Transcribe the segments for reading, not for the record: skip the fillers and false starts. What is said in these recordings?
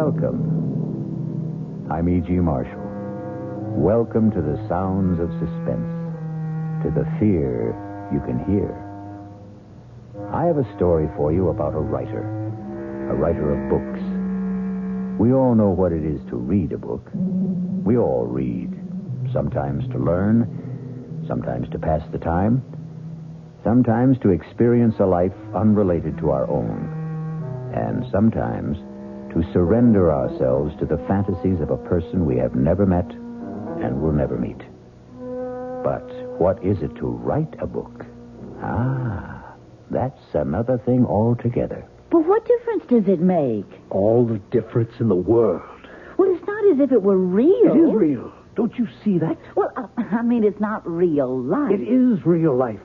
Welcome. I'm E.G. Marshall. Welcome to the sounds of suspense, to the fear you can hear. I have a story for you about a writer of books. We all know what it is to read a book. We all read, sometimes to learn, sometimes to pass the time, sometimes to experience a life unrelated to our own, and sometimes to surrender ourselves to the fantasies of a person we have never met and will never meet. But what is it to write a book? That's another thing altogether. But what difference does it make? All the difference in the world. Well, it's not as if it were real. It is real. Don't you see that? Well, it's not real life. It is real life.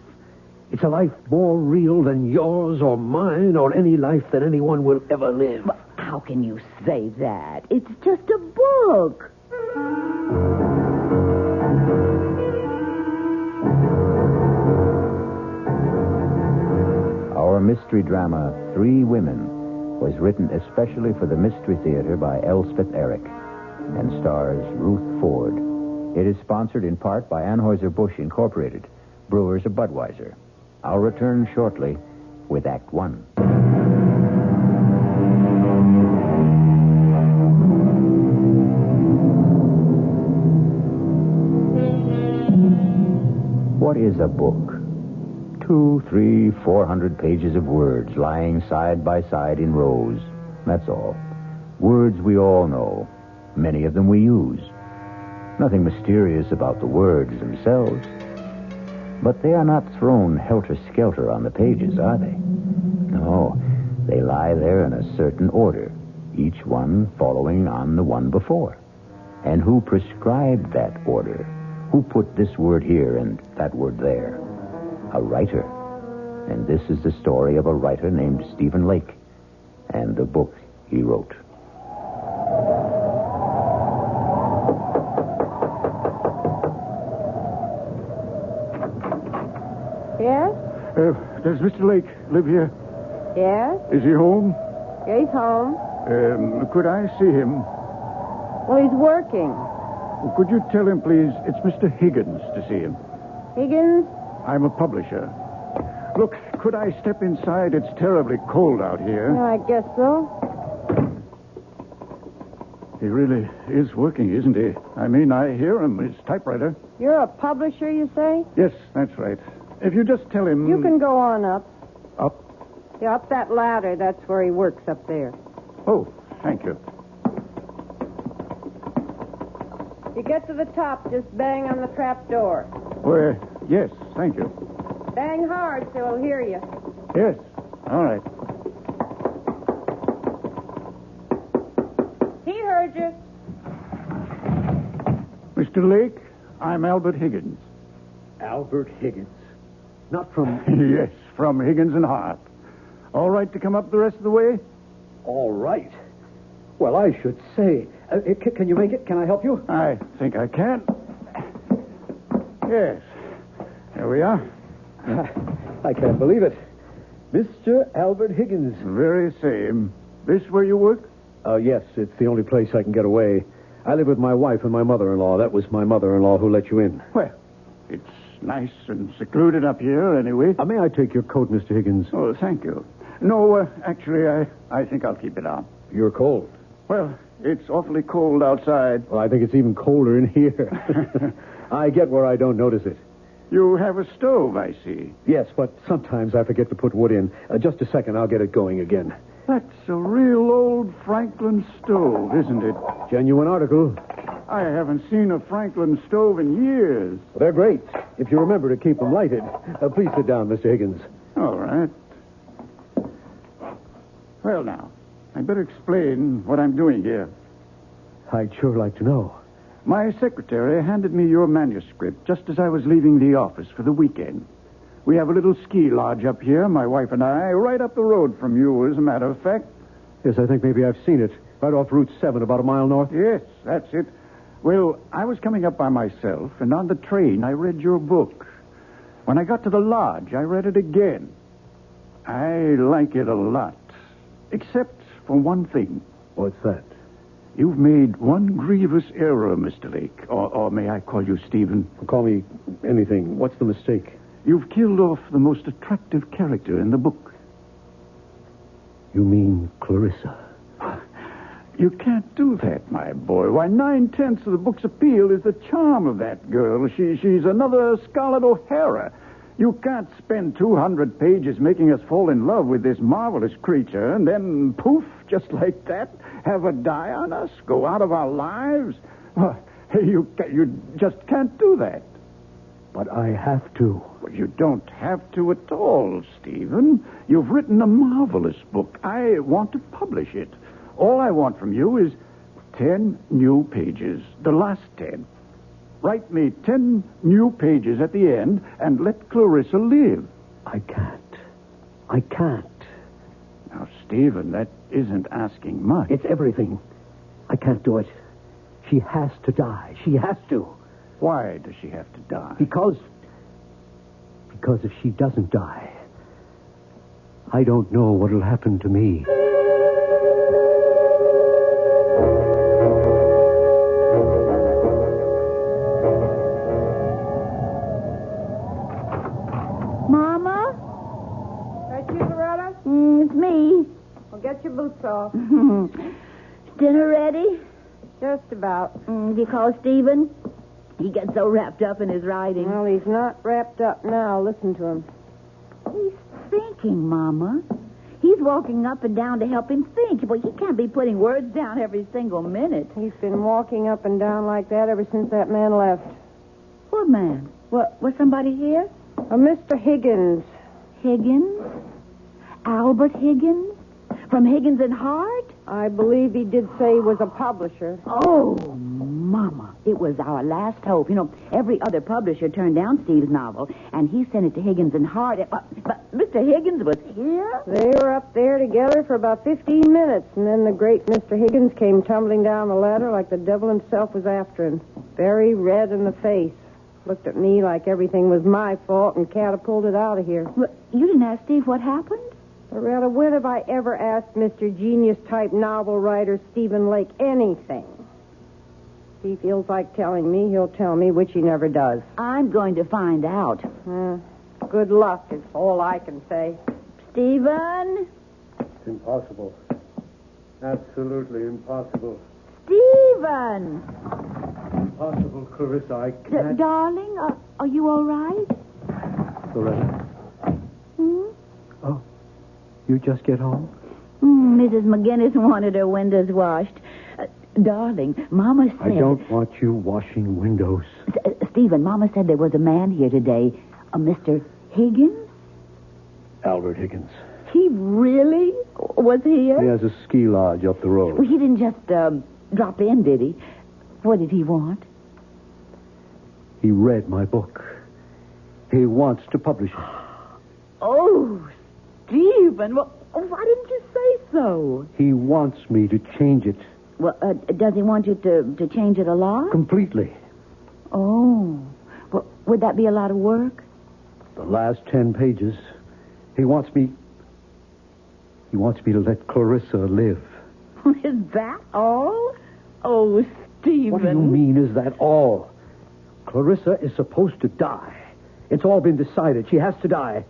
It's a life more real than yours or mine or any life that anyone will ever live. Well, how can you say that? It's just a book. Our mystery drama, 3 Women, was written especially for the Mystery Theater by Elspeth Eric and stars Ruth Ford. It is sponsored in part by Anheuser-Busch Incorporated, brewers of Budweiser. I'll return shortly with Act 1. What is a book? 200, 300, 400 pages of words lying side by side in rows. That's all. Words we all know. Many of them we use. Nothing mysterious about the words themselves. But they are not thrown helter-skelter on the pages, are they? No, they lie there in a certain order, each one following on the one before. And who prescribed that order? Who put this word here and that word there? A writer. And this is the story of a writer named Stephen Lake and the book he wrote. Yes? Does Mr. Lake live here? Yes? Is he home? Yeah, he's home. Could I see him? Well, he's working. Could you tell him, please, it's Mr. Higgins to see him? Higgins? I'm a publisher. Look, could I step inside? It's terribly cold out here. I guess so. He really is working, isn't he? I mean, I hear him, his typewriter. You're a publisher, you say? Yes, that's right. If you just tell him... You can go on up. Up? Yeah, up that ladder. That's where he works up there. Oh, thank you. You get to the top, just bang on the trap door. Well, yes, thank you. Bang hard so he'll hear you. Yes, all right. He heard you. Mr. Lake, I'm Albert Higgins. Albert Higgins. Not from... Yes, from Higgins and Hart. All right to come up the rest of the way? All right. Well, I should say. Can you make it? Can I help you? I think I can. Yes. Here we are. I can't believe it. Mr. Albert Higgins. Very same. This where you work? Yes, it's the only place I can get away. I live with my wife and my mother-in-law. That was my mother-in-law who let you in. Well, it's nice and secluded up here anyway. May I take your coat, Mr. Higgins? Oh, thank you. No, actually, I think I'll keep it on. You're cold. Well, it's awfully cold outside. Well, I think it's even colder in here. I get where I don't notice it. You have a stove, I see. Yes, but sometimes I forget to put wood in. Just a second, I'll get it going again. That's a real old Franklin stove, isn't it? Genuine article. I haven't seen a Franklin stove in years. They're great, if you remember to keep them lighted. Please sit down, Mr. Higgins. All right. Well, now, I'd better explain what I'm doing here. I'd sure like to know. My secretary handed me your manuscript just as I was leaving the office for the weekend. We have a little ski lodge up here, my wife and I, right up the road from you, as a matter of fact. Yes, I think maybe I've seen it. Right off Route 7, about a mile north. Yes, that's it. Well, I was coming up by myself, and on the train I read your book. When I got to the lodge, I read it again. I like it a lot. Except for one thing. What's that? You've made one grievous error, Mr. Lake. Or may I call you Stephen? Call me anything. What's the mistake? You've killed off the most attractive character in the book. You mean Clarissa? You can't do that, my boy. Why, 9/10 of the book's appeal is the charm of that girl. She's another Scarlett O'Hara. You can't spend 200 pages making us fall in love with this marvelous creature and then, poof, just like that, have her die on us, go out of our lives. Well, you just can't do that. But I have to. Well, you don't have to at all, Stephen. You've written a marvelous book. I want to publish it. All I want from you is 10 new pages, the last 10. Write me 10 new pages at the end and let Clarissa live. I can't. Now, Stephen, that isn't asking much. It's everything. I can't do it. She has to die. She has to. Why does she have to die? Because if she doesn't die, I don't know what'll happen to me. Mama? That you, Loretta? It's me. Well, get your boots off. Dinner ready? Just about. Have you called Stephen? He gets so wrapped up in his writing. Well, he's not wrapped up now. Listen to him. He's thinking, Mama. He's walking up and down to help him think. Well, he can't be putting words down every single minute. He's been walking up and down like that ever since that man left. What man? Was somebody here? A Mr. Higgins. Higgins? Albert Higgins? From Higgins and Hart? I believe he did say he was a publisher. Oh, Mama, it was our last hope. You know, every other publisher turned down Steve's novel, and he sent it to Higgins and Hart. But Mr. Higgins was here? They were up there together for about 15 minutes, and then the great Mr. Higgins came tumbling down the ladder like the devil himself was after him. Very red in the face. Looked at me like everything was my fault and catapulted out of here. Well, you didn't ask Steve what happened? Loretta, when have I ever asked Mr. Genius-type novel writer Stephen Lake anything? If he feels like telling me, he'll tell me, which he never does. I'm going to find out. Good luck is all I can say. Stephen? It's impossible. Absolutely impossible. Stephen! Impossible, Clarissa. I can't. Darling, are you all right? Loretta? Oh, you just get home? Mrs. McGinnis wanted her windows washed. Darling, Mama said... I don't want you washing windows. Stephen, Mama said there was a man here today, a Mr. Higgins? Albert Higgins. He really was here? He has a ski lodge up the road. Well, he didn't just drop in, did he? What did he want? He read my book. He wants to publish it. Oh, Stephen, well, why didn't you say so? He wants me to change it. Well, does he want you to change it a lot? Completely. Oh. Well, would that be a lot of work? The last 10 pages. He wants me to let Clarissa live. Is that all? Oh, Stephen. What do you mean, is that all? Clarissa is supposed to die. It's all been decided. She has to die.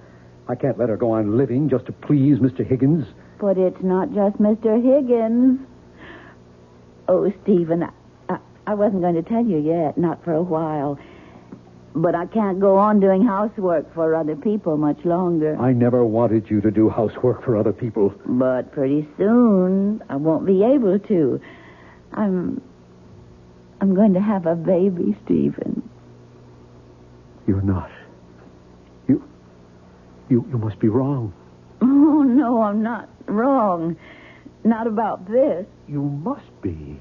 I can't let her go on living just to please Mr. Higgins. But it's not just Mr. Higgins. Oh, Stephen, I wasn't going to tell you yet, not for a while. But I can't go on doing housework for other people much longer. I never wanted you to do housework for other people. But pretty soon, I won't be able to. I'm going to have a baby, Stephen. You're not. You must be wrong. Oh, no, I'm not wrong. Not about this. You must be.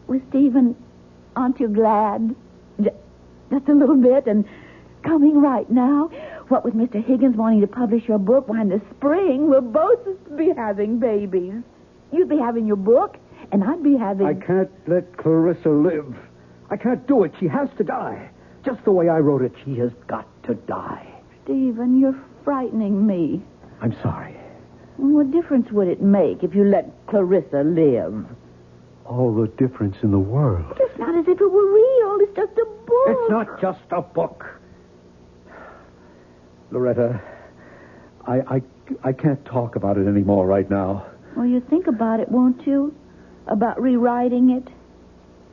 Well, Stephen, aren't you glad? Just a little bit, and coming right now. What with Mr. Higgins wanting to publish your book, why in the spring we'll both be having babies. You'd be having your book, and I'd be having... I can't let Clarissa live. I can't do it. She has to die. Just the way I wrote it, she has got to die. Stephen, you're frightening me. I'm sorry. What difference would it make if you let Clarissa live? all the difference in the world. It's not as if it were real. It's just a book. It's not just a book. Loretta, I can't talk about it anymore right now. Well, you think about it, won't you? About rewriting it?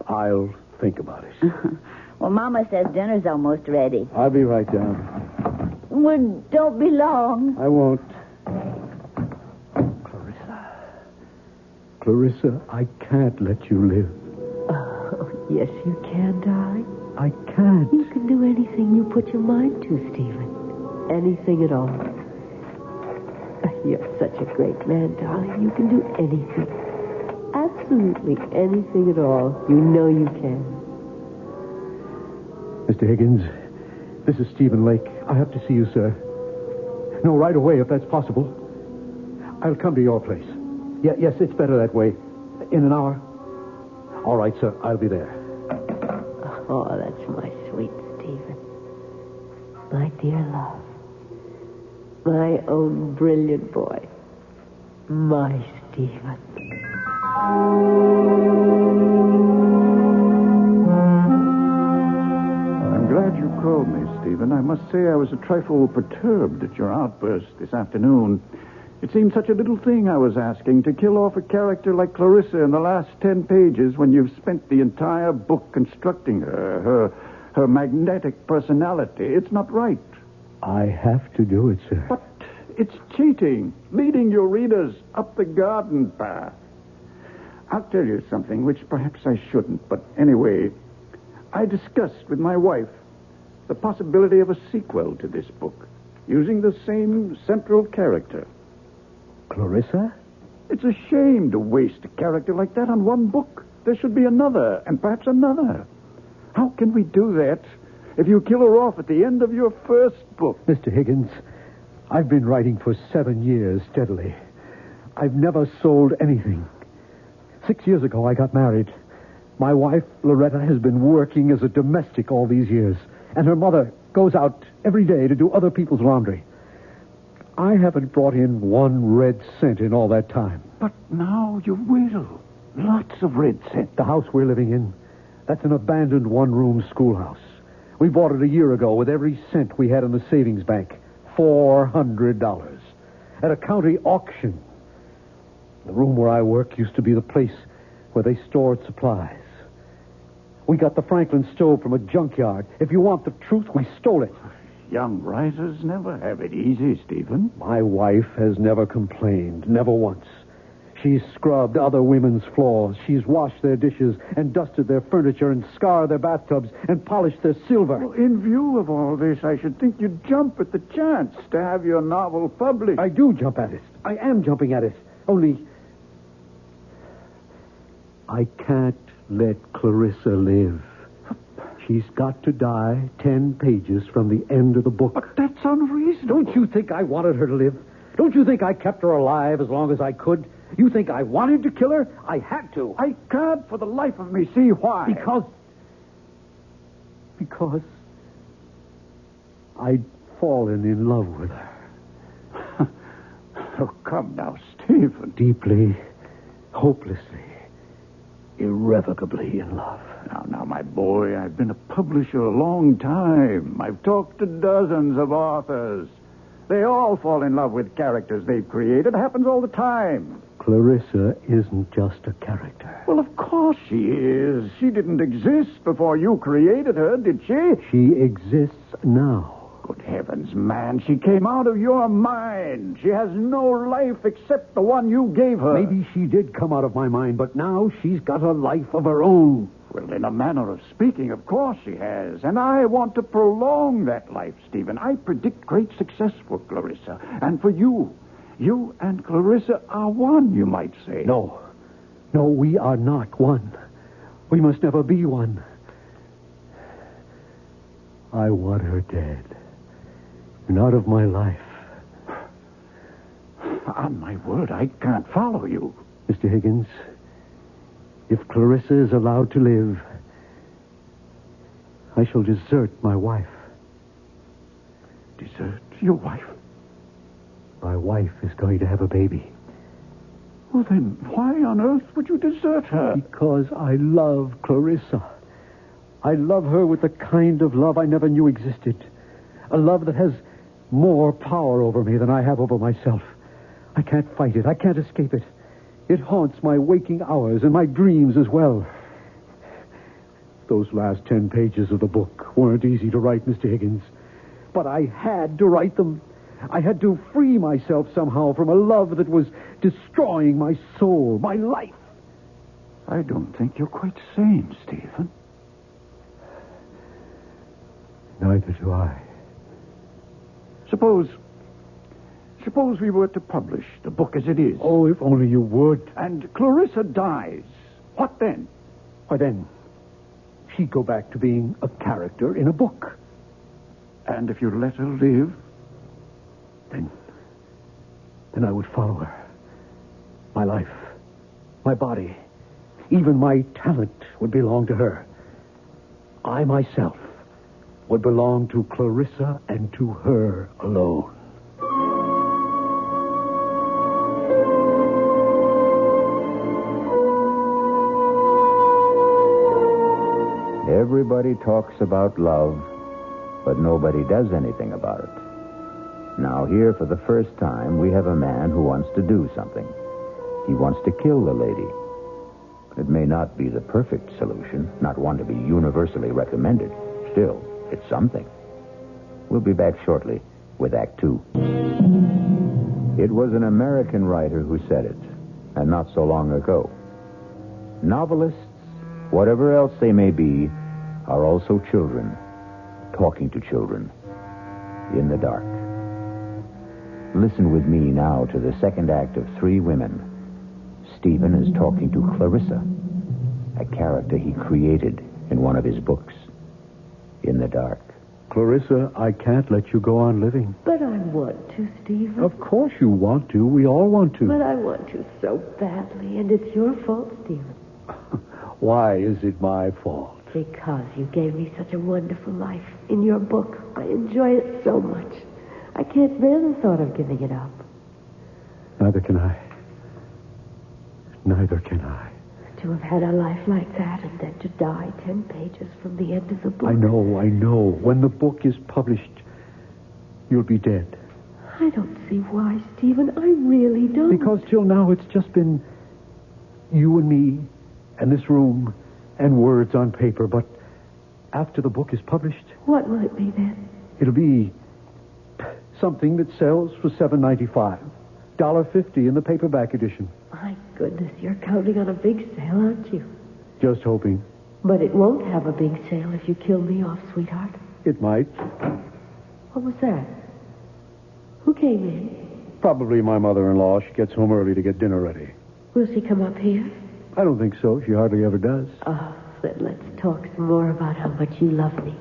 I'll think about it. Well, Mama says dinner's almost ready. I'll be right down. Well, don't be long. I won't. Clarissa, I can't let you live. Oh, yes, you can, darling. I can't. You can do anything you put your mind to, Stephen. Anything at all. You're such a great man, darling. You can do anything. Absolutely anything at all. You know you can. Mr. Higgins, this is Stephen Lake. I have to see you, sir. No, right away, if that's possible. I'll come to your place. Yes, it's better that way. In an hour. All right, sir. I'll be there. Oh, that's my sweet Stephen. My dear love. My own brilliant boy. My Stephen. I'm glad you called me, Stephen. I must say I was a trifle perturbed at your outburst this afternoon. It seemed such a little thing I was asking, to kill off a character like Clarissa in the last 10 pages when you've spent the entire book constructing her magnetic personality. It's not right. I have to do it, sir. But it's cheating, leading your readers up the garden path. I'll tell you something which perhaps I shouldn't, but anyway, I discussed with my wife the possibility of a sequel to this book, using the same central character. Clarissa? It's a shame to waste a character like that on one book. There should be another, and perhaps another. How can we do that if you kill her off at the end of your first book? Mr. Higgins, I've been writing for 7 years steadily. I've never sold anything. 6 years ago, I got married. My wife, Loretta, has been working as a domestic all these years, and her mother goes out every day to do other people's laundry. I haven't brought in 1 red cent in all that time. But now you will. Lots of red cent. The house we're living in, that's an abandoned one-room schoolhouse. We bought it a year ago with every cent we had in the savings bank. $400. At a county auction. The room where I work used to be the place where they stored supplies. We got the Franklin stove from a junkyard. If you want the truth, we stole it. Young risers never have it easy, Stephen. My wife has never complained, never once. She's scrubbed other women's floors. She's washed their dishes and dusted their furniture and scoured their bathtubs and polished their silver. Well, in view of all this, I should think you'd jump at the chance to have your novel published. I do jump at it. I am jumping at it. Only, I can't let Clarissa live. She's got to die 10 pages from the end of the book. But that's unreasonable. Don't you think I wanted her to live? Don't you think I kept her alive as long as I could? You think I wanted to kill her? I had to. I can't for the life of me see why. Because I'd fallen in love with her. Oh, come now, Stephen. Deeply, hopelessly, irrevocably in love. Now, my boy, I've been a publisher a long time. I've talked to dozens of authors. They all fall in love with characters they've created. It happens all the time. Clarissa isn't just a character. Well, of course she is. She didn't exist before you created her, did she? She exists now. Good heavens, man. She came out of your mind. She has no life except the one you gave her. Maybe she did come out of my mind, but now she's got a life of her own. Well, in a manner of speaking, of course she has. And I want to prolong that life, Stephen. I predict great success for Clarissa. And for you. You and Clarissa are one, you might say. No, we are not one. We must never be one. I want her dead. And out of my life. On my word, I can't follow you. Mr. Higgins, if Clarissa is allowed to live, I shall desert my wife. Desert your wife? My wife is going to have a baby. Well, then, why on earth would you desert her? Because I love Clarissa. I love her with the kind of love I never knew existed. A love that has more power over me than I have over myself. I can't fight it. I can't escape it. It haunts my waking hours and my dreams as well. Those last 10 pages of the book weren't easy to write, Mr. Higgins. But I had to write them. I had to free myself somehow from a love that was destroying my soul, my life. I don't think you're quite sane, Stephen. Neither do I. Suppose we were to publish the book as it is. Oh, if only you would. And Clarissa dies. What then? Why then, she'd go back to being a character in a book. And if you let her live? Then I would follow her. My life, my body, even my talent would belong to her. I myself would belong to Clarissa and to her alone. Everybody talks about love, but nobody does anything about it. Now, here for the first time, we have a man who wants to do something. He wants to kill the lady. It may not be the perfect solution, not one to be universally recommended. Still, it's something. We'll be back shortly with Act Two. It was an American writer who said it, and not so long ago. Novelists, whatever else they may be, are also children, talking to children in the dark. Listen with me now to the second act of Three Women. Stephen is talking to Clarissa, a character he created in one of his books, in the dark. Clarissa, I can't let you go on living. But I want to, Stephen. Of course you want to. We all want to. But I want to so badly, and it's your fault, Stephen. Why is it my fault? Because you gave me such a wonderful life in your book. I enjoy it so much. I can't bear the thought of giving it up. Neither can I. Neither can I. To have had a life like that and then to die 10 pages from the end of the book. I know. When the book is published, you'll be dead. I don't see why, Stephen. I really don't. Because till now it's just been you and me and this room and words on paper. But after the book is published... What will it be then? It'll be something that sells for $7.95. $1.50 in the paperback edition. My goodness, you're counting on a big sale, aren't you? Just hoping. But it won't have a big sale if you kill me off, sweetheart. It might. What was that? Who came in? Probably my mother-in-law. She gets home early to get dinner ready. Will she come up here? I don't think so. She hardly ever does. Oh, then let's talk some more about how much you love me.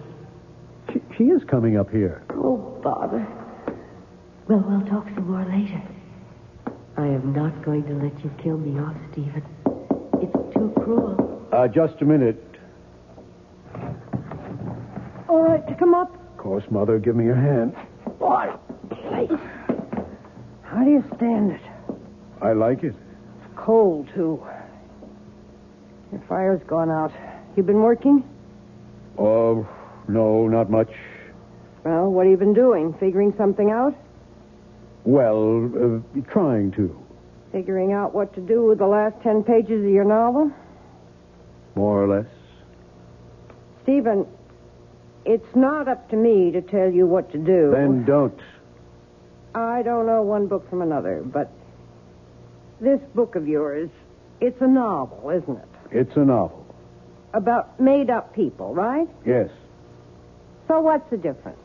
She is coming up here. Oh, bother. Well, we'll talk some more later. I am not going to let you kill me off, Stephen. It's too cruel. Just a minute. All right, to come up. Of course, Mother. Give me your hand. What a place. How do you stand it? I like it. It's cold, too. Your fire's gone out. You been working? Oh, no, not much. Well, what have you been doing? Figuring something out? Well, trying to. Figuring out what to do with the last 10 pages of your novel? More or less. Stephen, it's not up to me to tell you what to do. Then don't. I don't know one book from another, but this book of yours, it's a novel, isn't it? It's a novel. About made-up people, right? Yes. So what's the difference?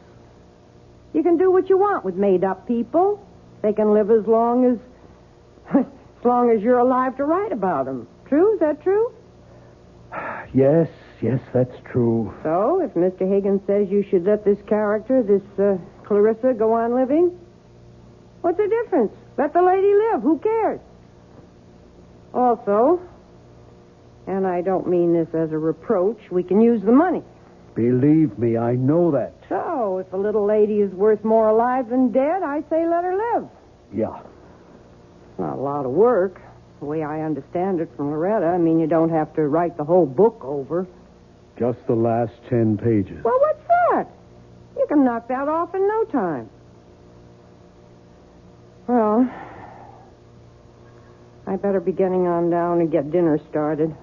You can do what you want with made-up people. They can live as long as you're alive to write about them. True? Is that true? Yes, that's true. So, if Mr. Higgins says you should let this character, this Clarissa, go on living, what's the difference? Let the lady live. Who cares? Also, and I don't mean this as a reproach, we can use the money. Believe me, I know that. So, if a little lady is worth more alive than dead, I say let her live. Yeah. Not a lot of work. The way I understand it from Loretta, I mean, you don't have to write the whole book over. Just the last 10 pages. Well, what's that? You can knock that off in no time. Well, I better be getting on down and get dinner started.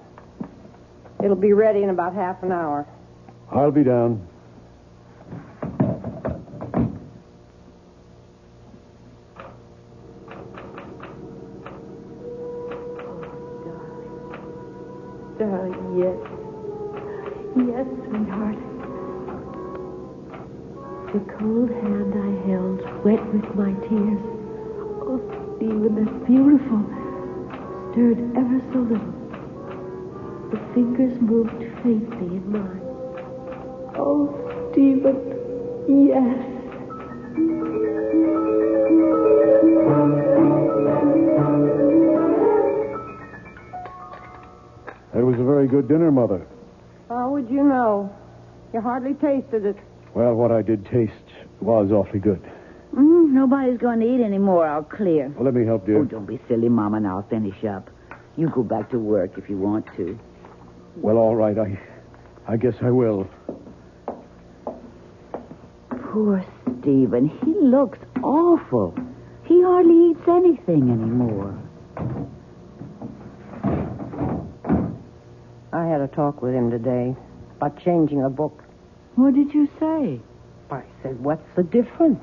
It'll be ready in about half an hour. I'll be down. Darling, yes. Yes, sweetheart. The cold hand I held, wet with my tears. Oh, Stephen, that's beautiful. Stirred ever so little. The fingers moved faintly in mine. Oh, Stephen, yes. That was a very good dinner, Mother. How would you know? You hardly tasted it. Well, what I did taste was awfully good. Nobody's going to eat any more. I'll clear. Well, let me help, dear. Oh, don't be silly, Mama, and I'll finish up. You go back to work if you want to. Well, all right. I guess I will. Poor Stephen. He looks awful. He hardly eats anything anymore. I had a talk with him today about changing a book. What did you say? I said, what's the difference?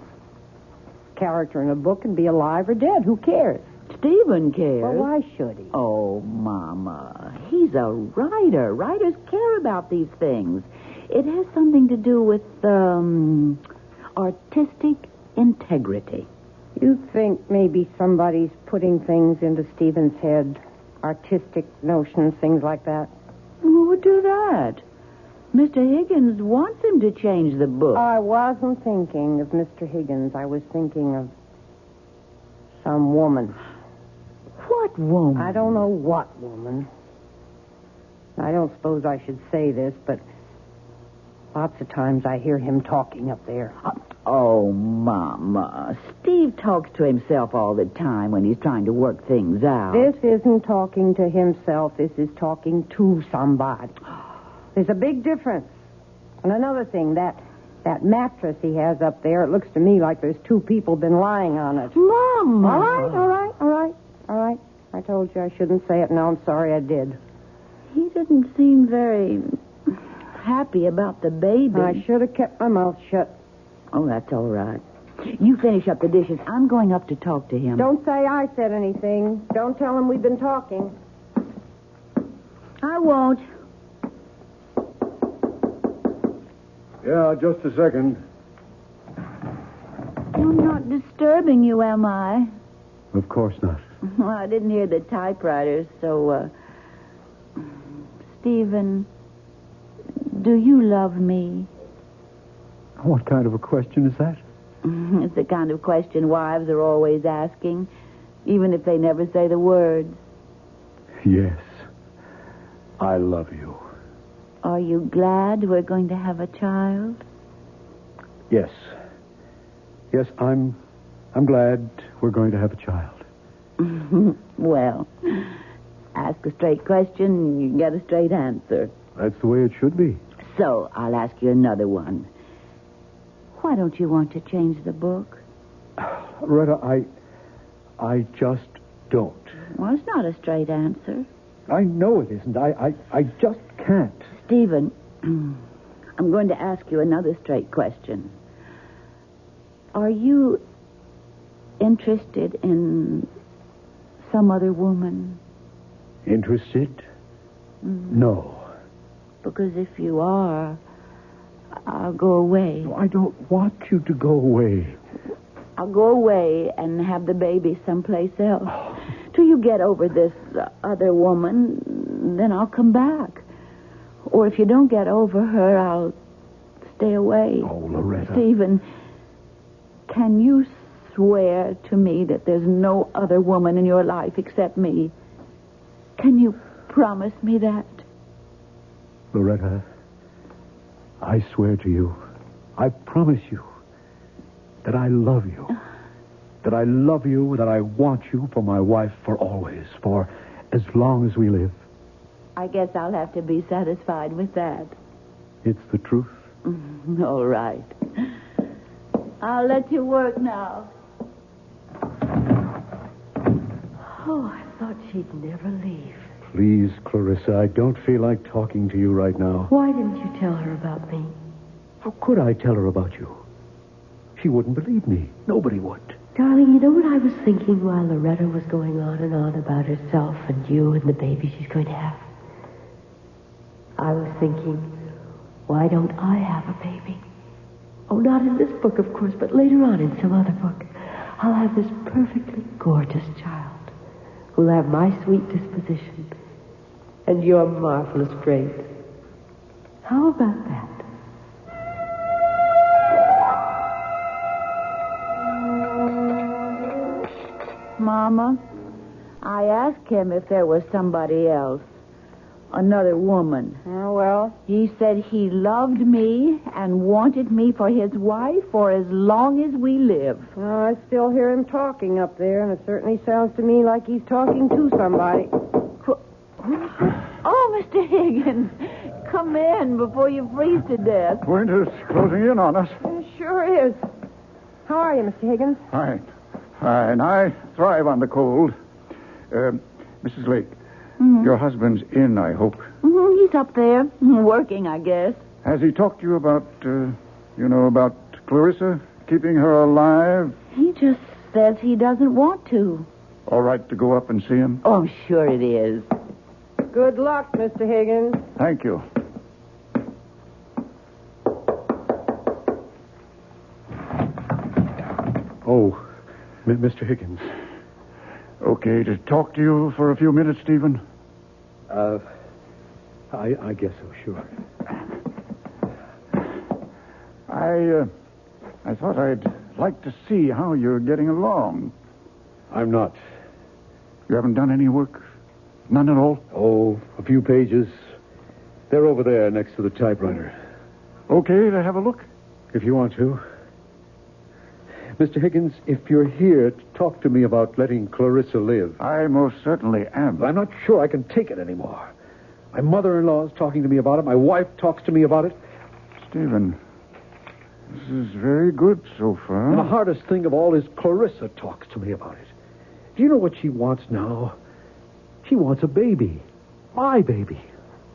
Character in a book can be alive or dead. Who cares? Stephen cares. Well, why should he? Oh, Mama. He's a writer. Writers care about these things. It has something to do with, artistic integrity. You think maybe somebody's putting things into Stephen's head? Artistic notions, things like that? Who would do that? Mr. Higgins wants him to change the book. I wasn't thinking of Mr. Higgins. I was thinking of some woman. What woman? I don't know what woman. I don't suppose I should say this, but lots of times I hear him talking up there. Oh, Mama. Steve talks to himself all the time when he's trying to work things out. This isn't talking to himself. This is talking to somebody. There's a big difference. And another thing, that mattress he has up there, it looks to me like there's two people been lying on it. Mama! All right. I told you I shouldn't say it. Now I'm sorry I did. He didn't seem very happy about the baby. I should have kept my mouth shut. Oh, that's all right. You finish up the dishes. I'm going up to talk to him. Don't say I said anything. Don't tell him we've been talking. I won't. Yeah, just a second. I'm not disturbing you, am I? Of course not. Well, I didn't hear the typewriter, so, Stephen, do you love me? What kind of a question is that? It's the kind of question wives are always asking, even if they never say the words. Yes. I love you. Are you glad we're going to have a child? Yes. Yes, I'm glad we're going to have a child. Well, ask a straight question and you get a straight answer. That's the way it should be. So, I'll ask you another one. Why don't you want to change the book? Retta, I just don't. Well, it's not a straight answer. I know it isn't. I just can't. Stephen, I'm going to ask you another straight question. Are you interested in some other woman? Interested? No. Because if you are, I'll go away. No, I don't want you to go away. I'll go away and have the baby someplace else. Till you get over this other woman, then I'll come back. Or if you don't get over her, I'll stay away. Oh, Loretta. Stephen, can you swear to me that there's no other woman in your life except me? Can you promise me that? Loretta, I swear to you, I promise you that I love you, that I love you, that I want you for my wife for always, for as long as we live. I guess I'll have to be satisfied with that. It's the truth. All right. I'll let you work now. Oh, I thought she'd never leave. Please, Clarissa, I don't feel like talking to you right now. Why didn't you tell her about me? How could I tell her about you? She wouldn't believe me. Nobody would. Darling, you know what I was thinking while Loretta was going on and on about herself and you and the baby she's going to have? I was thinking, why don't I have a baby? Oh, not in this book, of course, but later on in some other book. I'll have this perfectly gorgeous child who'll have my sweet disposition and your marvelous grace. How about that? Mama, I asked him if there was somebody else, another woman. Oh, well. He said he loved me and wanted me for his wife for as long as we live. Well, I still hear him talking up there, and it certainly sounds to me like he's talking to somebody. Oh, Mr. Higgins, come in before you freeze to death. Winter's closing in on us. It sure is. How are you, Mr. Higgins? Fine. I thrive on the cold. Mrs. Lake, your husband's in, I hope. He's up there, working, I guess. Has he talked to you about, about Clarissa, keeping her alive? He just says he doesn't want to. All right to go up and see him? Oh, I'm sure it is. Good luck, Mr. Higgins. Thank you. Oh, Mr. Higgins. Okay to talk to you for a few minutes, Stephen? I guess so, sure. I thought I'd like to see how you're getting along. I'm not. You haven't done any work? None at all? Oh, a few pages. They're over there next to the typewriter. Okay to have a look? If you want to. Mr. Higgins, if you're here to talk to me about letting Clarissa live... I most certainly am. I'm not sure I can take it anymore. My mother-in-law is talking to me about it. My wife talks to me about it. Stephen, this is very good so far. And the hardest thing of all is Clarissa talks to me about it. Do you know what she wants now? She wants a baby. My baby.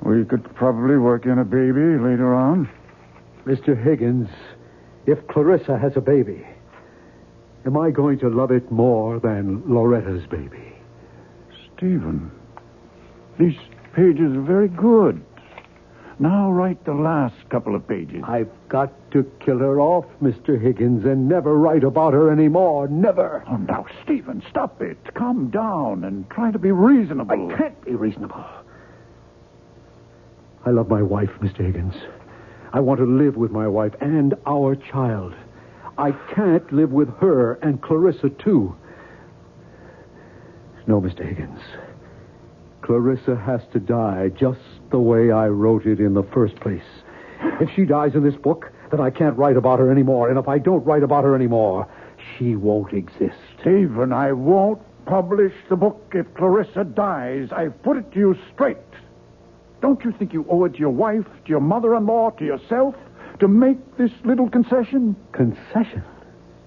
We could probably work in a baby later on. Mr. Higgins, if Clarissa has a baby, am I going to love it more than Loretta's baby? Stephen, these pages are very good. Now write the last couple of pages. I've got to kill her off, Mr. Higgins, and never write about her anymore. Never. Oh, now, Stephen, stop it. Calm down and try to be reasonable. I can't be reasonable. I love my wife, Mr. Higgins. I want to live with my wife and our child. I can't live with her and Clarissa, too. No, Mr. Higgins. Clarissa has to die just the way I wrote it in the first place. If she dies in this book, then I can't write about her anymore. And if I don't write about her anymore, she won't exist. Stephen, I won't publish the book if Clarissa dies. I've put it to you straight. Don't you think you owe it to your wife, to your mother-in-law, to yourself, to make this little concession? Concession?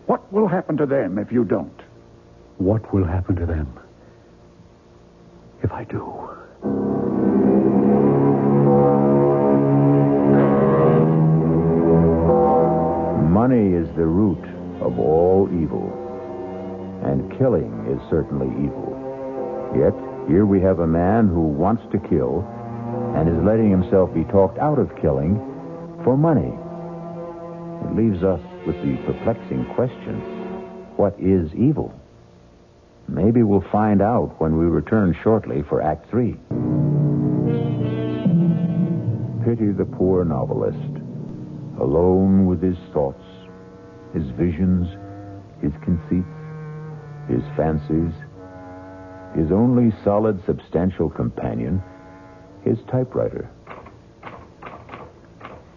What will happen to them if you don't? What will happen to them if I do? Money is the root of all evil, and killing is certainly evil. Yet, here we have a man who wants to kill and is letting himself be talked out of killing for money. It leaves us with the perplexing question, what is evil? Maybe we'll find out when we return shortly for Act 3. Pity the poor novelist, alone with his thoughts, his visions, his conceits, his fancies, his only solid, substantial companion, his typewriter.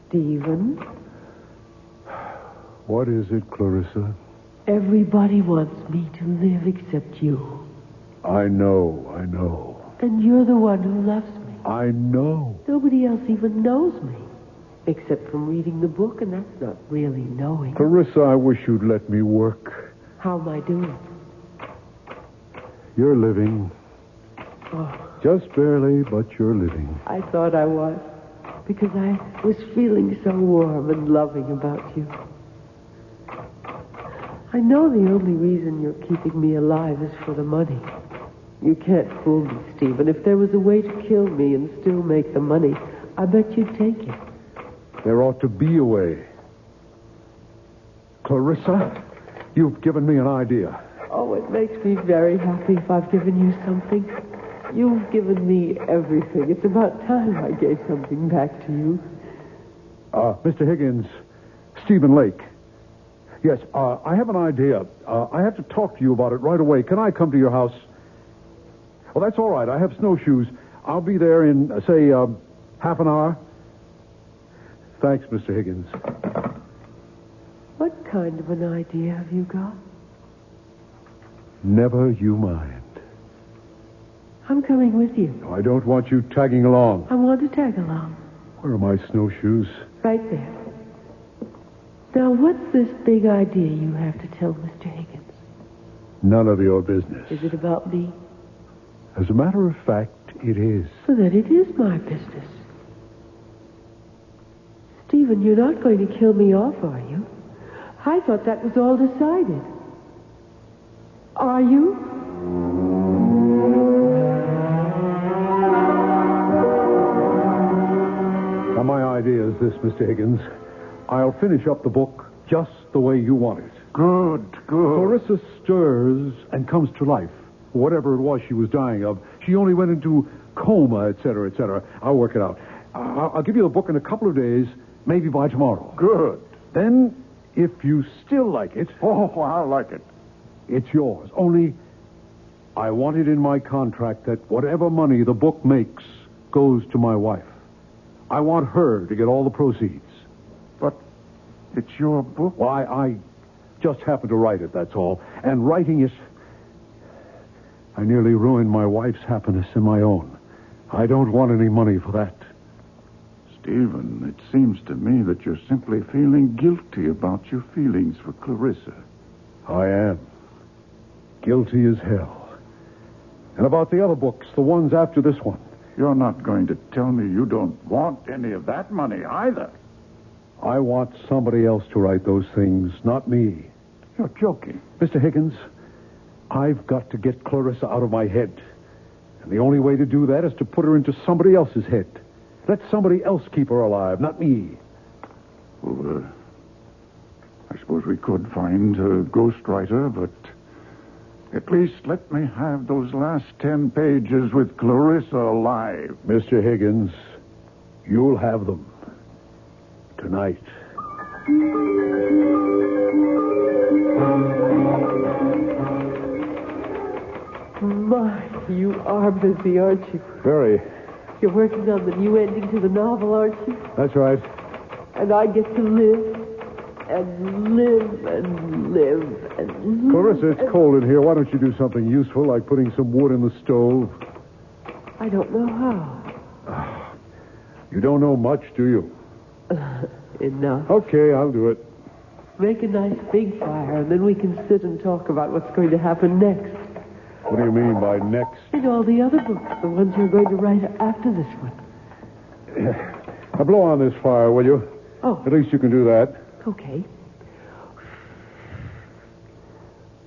Stephen? What is it, Clarissa? Everybody wants me to live except you. I know. And you're the one who loves me. I know. Nobody else even knows me. Except from reading the book, and that's not really knowing. Clarissa, I wish you'd let me work. How am I doing? You're living. Oh, Just barely, but you're living. I thought I was. Because I was feeling so warm and loving about you. I know the only reason you're keeping me alive is for the money. You can't fool me, Stephen. If there was a way to kill me and still make the money, I bet you'd take it. There ought to be a way. Clarissa, you've given me an idea. Oh, it makes me very happy if I've given you something. You've given me everything. It's about time I gave something back to you. Mr. Higgins, Stephen Lake. Yes, I have an idea. I have to talk to you about it right away. Can I come to your house? Well, that's all right. I have snowshoes. I'll be there in, say, half an hour. Thanks, Mr. Higgins. What kind of an idea have you got? Never you mind. I'm coming with you. I don't want you tagging along. I want to tag along. Where are my snowshoes? Right there. Now, what's this big idea you have to tell Mr. Higgins? None of your business. Is it about me? As a matter of fact, it is. So then it is my business. Stephen, you're not going to kill me off, are you? I thought that was all decided. Are you? Now, my idea is this, Mr. Higgins. I'll finish up the book just the way you want it. Good. Clarissa stirs and comes to life. Whatever it was she was dying of, she only went into coma, etc., etc. I'll work it out. I'll give you the book in a couple of days, maybe by tomorrow. Good. Then, if you still like it... Oh, I like it. It's yours. Only, I want it in my contract that whatever money the book makes goes to my wife. I want her to get all the proceeds. But it's your book. Well, I just happened to write it, that's all. And writing it, I nearly ruined my wife's happiness and my own. I don't want any money for that. Stephen, it seems to me that you're simply feeling guilty about your feelings for Clarissa. I am. Guilty as hell. And about the other books, the ones after this one. You're not going to tell me you don't want any of that money either. I want somebody else to write those things, not me. You're joking. Mr. Higgins, I've got to get Clarissa out of my head. And the only way to do that is to put her into somebody else's head. Let somebody else keep her alive, not me. Well, I suppose we could find a ghostwriter, but at least let me have those last 10 pages with Clarissa alive. Mr. Higgins, you'll have them. Tonight. My, you are busy, aren't you? Very. You're working on the new ending to the novel, aren't you? That's right. And I get to live and live and live and live. Clarissa, it's cold in here. Why don't you do something useful, like putting some wood in the stove? I don't know how. You don't know much, do you? Enough. Okay, I'll do it. Make a nice big fire, and then we can sit and talk about what's going to happen next. What do you mean by next? And all the other books, the ones you're going to write after this one. Now blow on this fire, will you? Oh. At least you can do that. Okay.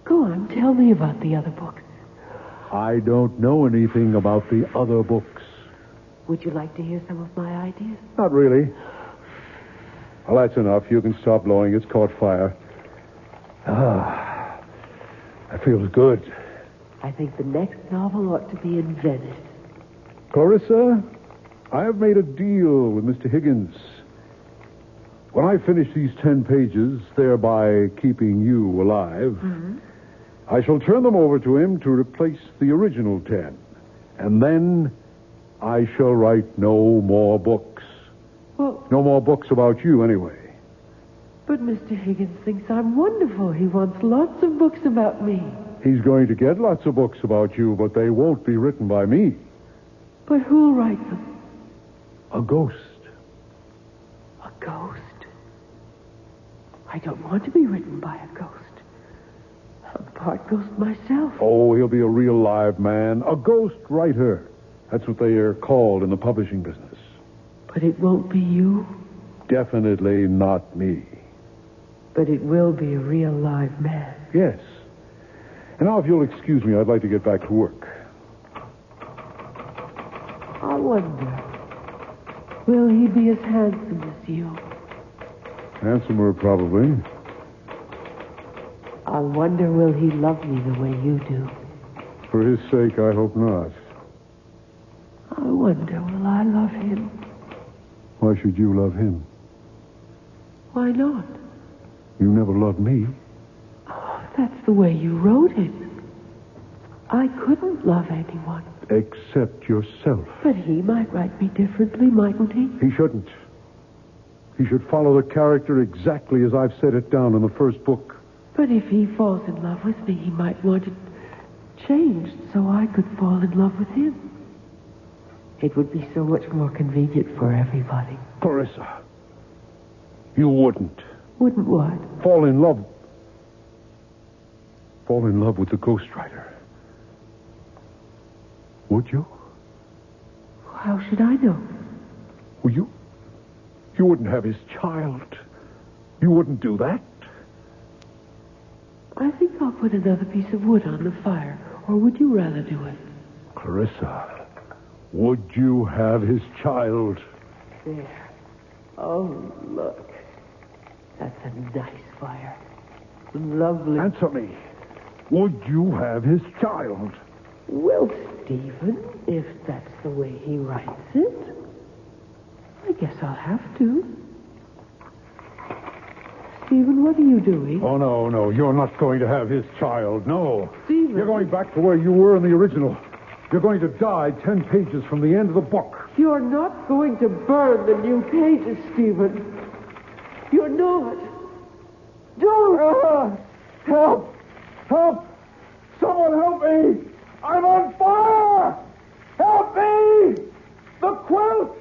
Go on, tell me about the other books. I don't know anything about the other books. Would you like to hear some of my ideas? Not really. Well, that's enough. You can stop blowing. It's caught fire. That feels good. I think the next novel ought to be in Venice. Clarissa, I have made a deal with Mr. Higgins. When I finish these 10 pages, thereby keeping you alive, I shall turn them over to him to replace the original 10. And then I shall write no more books. Well, No more books about you, anyway. But Mr. Higgins thinks I'm wonderful. He wants lots of books about me. He's going to get lots of books about you, but they won't be written by me. But who'll write them? A ghost. A ghost? I don't want to be written by a ghost. I'm part ghost myself. Oh, he'll be a real live man. A ghost writer. That's what they are called in the publishing business. But it won't be you. Definitely not me. But it will be a real live man. Yes. And now, if you'll excuse me, I'd like to get back to work. I wonder, will he be as handsome as you? Handsomer, probably. I wonder, will he love me the way you do? For his sake, I hope not. I wonder, will I love him? Why should you love him? Why not? You never loved me. Oh, that's the way you wrote it. I couldn't love anyone. Except yourself. But he might write me differently, mightn't he? He shouldn't. He should follow the character exactly as I've set it down in the first book. But if he falls in love with me, he might want it changed so I could fall in love with him. It would be so much more convenient for everybody. Clarissa, you wouldn't. Wouldn't what? Fall in love with the ghostwriter. Would you? How should I know? Well, you wouldn't have his child. You wouldn't do that. I think I'll put another piece of wood on the fire. Or would you rather do it? Clarissa, would you have his child? There. Oh, look. That's a nice fire. Lovely. Answer me. Would you have his child? Well, Stephen, if that's the way he writes it, I guess I'll have to. Stephen, what are you doing? Oh, no. You're not going to have his child. No. Stephen. You're going back to where you were in the original. You're going to die 10 pages from the end of the book. You're not going to burn the new pages, Stephen. You're not. Don't. Help! Help! Someone help me! I'm on fire! Help me! The quilt!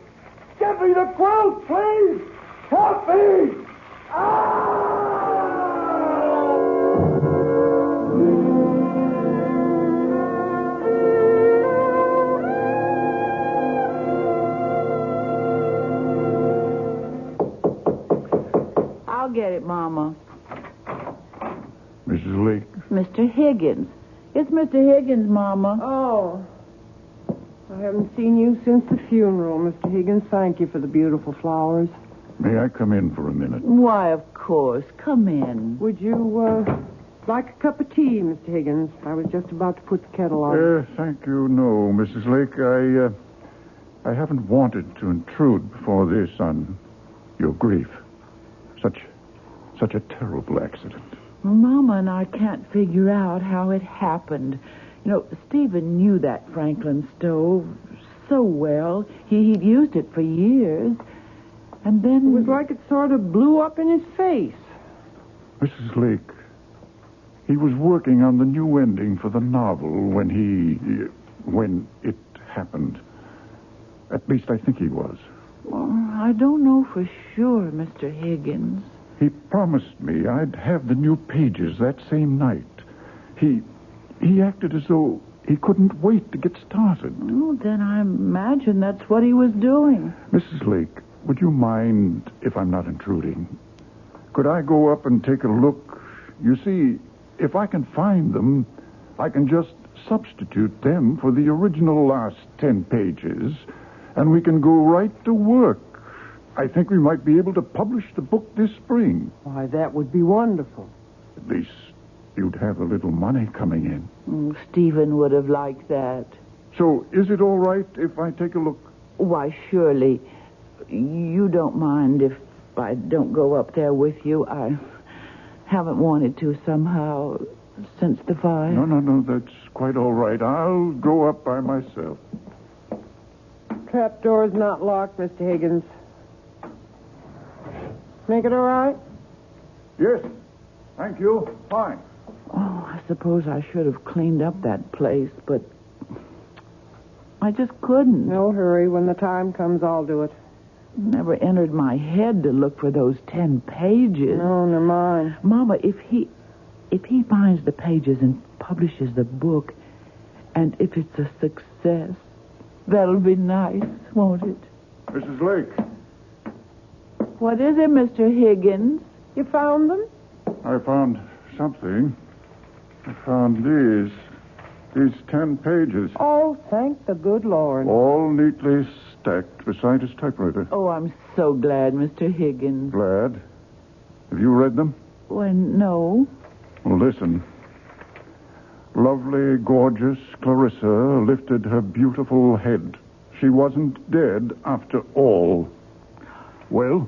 Get me the quilt, please! Help me! I'll get it, Mama. Mrs. Lake. Mr. Higgins. It's Mr. Higgins, Mama. Oh. I haven't seen you since the funeral, Mr. Higgins. Thank you for the beautiful flowers. May I come in for a minute? Why, of course. Come in. Would you, like a cup of tea, Mr. Higgins? I was just about to put the kettle on. Thank you, no, Mrs. Lake. I haven't wanted to intrude before this on your grief. Such a terrible accident. Well, Mama and I can't figure out how it happened. You know, Stephen knew that Franklin stove so well. He'd used it for years. And then... It was like it sort of blew up in his face. Mrs. Lake, he was working on the new ending for the novel when it happened. At least I think he was. Well, I don't know for sure, Mr. Higgins. He promised me I'd have the new pages that same night. He acted as though he couldn't wait to get started. Oh, then I imagine that's what he was doing. Mrs. Lake, would you mind if I'm not intruding? Could I go up and take a look? You see, if I can find them, I can just substitute them for the original last 10 pages, and we can go right to work. I think we might be able to publish the book this spring. Why, that would be wonderful. At least you'd have a little money coming in. Stephen would have liked that. So, is it all right if I take a look? Why, surely. You don't mind if I don't go up there with you? I haven't wanted to somehow since the fire. No, that's quite all right. I'll go up by myself. Trapdoor's not locked, Mr. Higgins. Make it all right? Yes. Thank you. Fine. Oh, I suppose I should have cleaned up that place, but I just couldn't. No hurry. When the time comes, I'll do it. Never entered my head to look for those 10 pages. No, never mind. Mama, if he finds the pages and publishes the book, and if it's a success, that'll be nice, won't it? Mrs. Lake, What is it, Mr. Higgins? You found them? I found something. I found these 10 pages, Oh, thank the good Lord. all neatly stacked beside his typewriter. Oh, I'm so glad, Mr. Higgins. Glad. Have you read them? Well, no. Well, listen. Lovely, gorgeous Clarissa lifted her beautiful head. She wasn't dead after all. Well?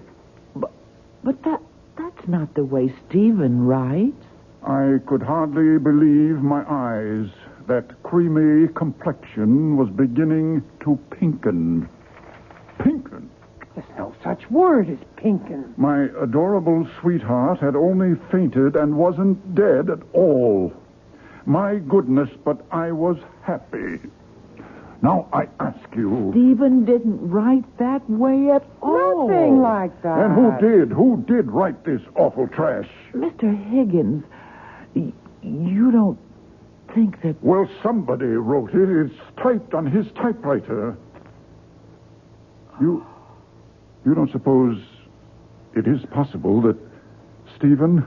But that's not the way Stephen writes. I could hardly believe my eyes. That creamy complexion was beginning to pinken. Pinken? There's no such word as pinkin'. My adorable sweetheart had only fainted and wasn't dead at all. My goodness, but I was happy. Now I ask you... Stephen didn't write that way at all. Nothing like that. And who did? Who did write this awful trash? Mr. Higgins, you don't think that... Well, somebody wrote it. It's typed on his typewriter. You don't suppose it is possible that Stephen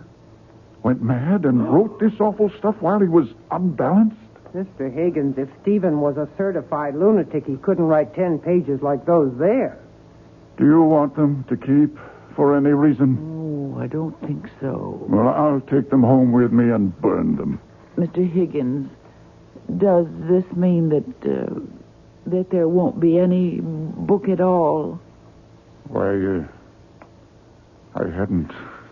went mad and wrote this awful stuff while he was unbalanced? Mr. Higgins, if Stephen was a certified lunatic, he couldn't write 10 pages like those there. Do you want them to keep for any reason? Oh, I don't think so. Well, I'll take them home with me and burn them. Mr. Higgins, does this mean that there won't be any book at all? Why, I hadn't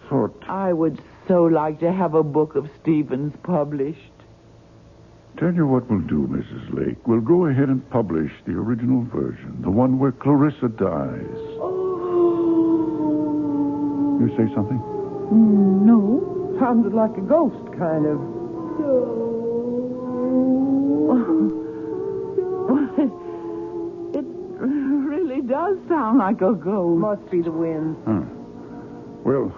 thought... I would so like to have a book of Stephen's published. Tell you what we'll do, Mrs. Lake. We'll go ahead and publish the original version, the one where Clarissa dies. Oh. You say something? No. Sounded like a ghost, kind of. It really does sound like a ghost. Must be the wind. Huh. Well,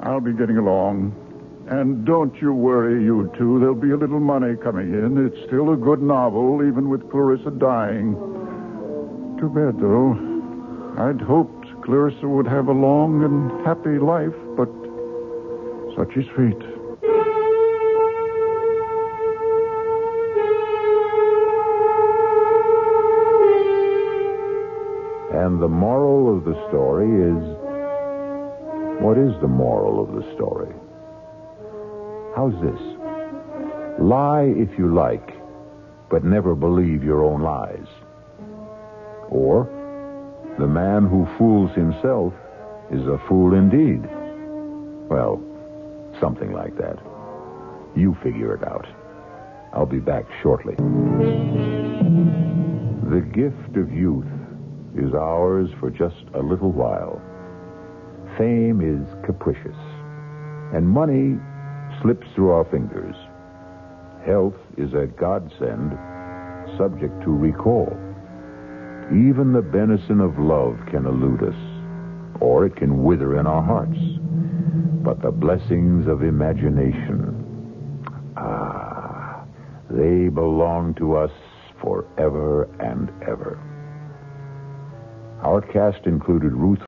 I'll be getting along. And don't you worry, you two. There'll be a little money coming in. It's still a good novel, even with Clarissa dying. Too bad, though. I'd hoped Clarissa would have a long and happy life, but such is fate. And the moral of the story is... What is the moral of the story? How's this? Lie if you like, but never believe your own lies. Or, the man who fools himself is a fool indeed. Well, something like that. You figure it out. I'll be back shortly. The gift of youth is ours for just a little while. Fame is capricious, and money slips through our fingers. Health is a godsend, subject to recall. Even the benison of love can elude us, or it can wither in our hearts. But the blessings of imagination, they belong to us forever and ever. Our cast included Ruth